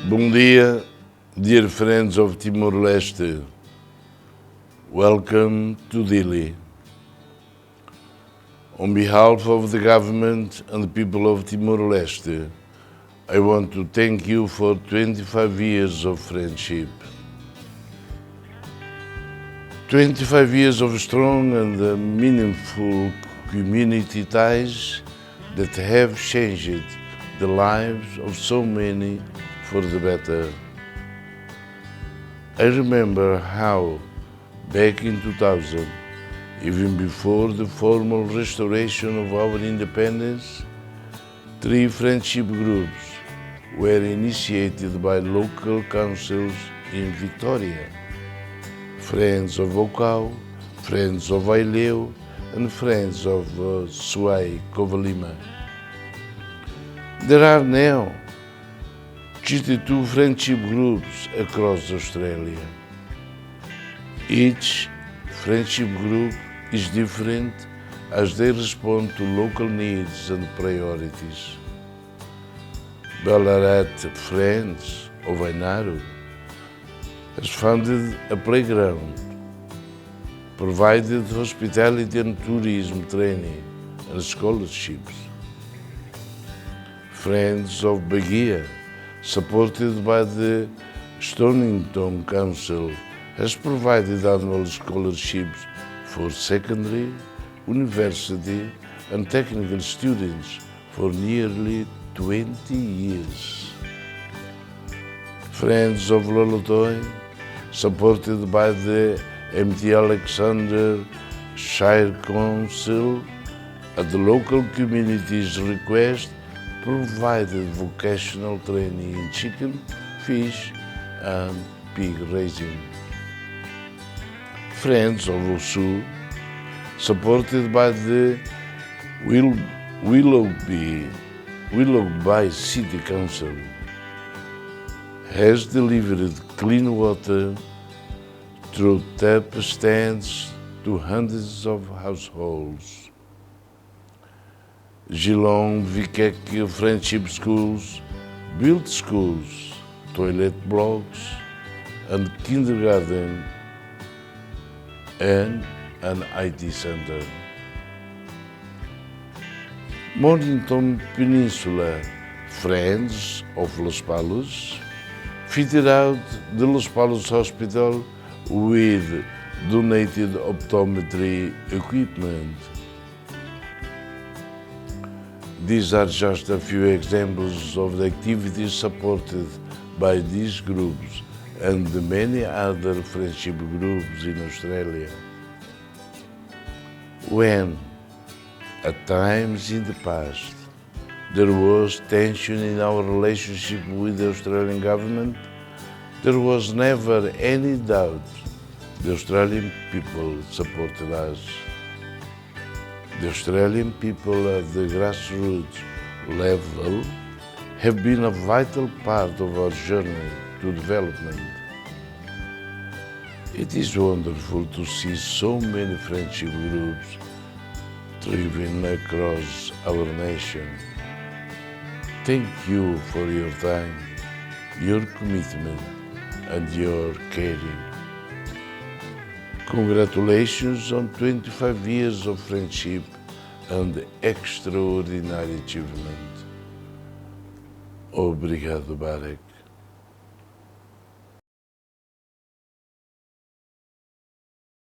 Bom dia, dear friends of Timor Leste. Welcome to Dili. On behalf of the government and the people of Timor Leste, I want to thank you for 25 years of friendship. 25 years of strong and meaningful community ties that have changed the lives of so many for the better. I remember how, back in 2000, even before the formal restoration of our independence, 3 friendship groups were initiated by local councils in Victoria: Friends of Ocau, Friends of Aileu, and Friends of Suai Covalima. There are now 62 friendship groups across Australia. Each friendship group is different as they respond to local needs and priorities. Ballarat Friends of Primeiru has funded a playground, provided hospitality and tourism training and scholarships. Friends of Bahia, supported by the Stonington Council, has provided annual scholarships for secondary, university and technical students for nearly 20 years. Friends of Lolotoi, supported by the MT Alexander Shire Council, at the local community's request, provided vocational training in chicken, fish and pig raising. Friends of Osu, supported by the Willoughby City Council, has delivered clean water through tap stands to hundreds of households. Geelong Vikek Friendship Schools built schools, toilet blocks and kindergarten and an IT center. Mornington Peninsula Friends of Los Palos fitted out the Los Palos Hospital with donated optometry equipment. These are just a few examples of the activities supported by these groups and the many other friendship groups in Australia. When, at times in the past, there was tension in our relationship with the Australian government, there was never any doubt the Australian people supported us. The Australian people at the grassroots level have been a vital part of our journey to development. It is wonderful to see so many friendship groups thriving across our nation. Thank you for your time, your commitment, and your caring. Congratulations on 25 years of friendship and extraordinary achievement. Obrigado, Barek.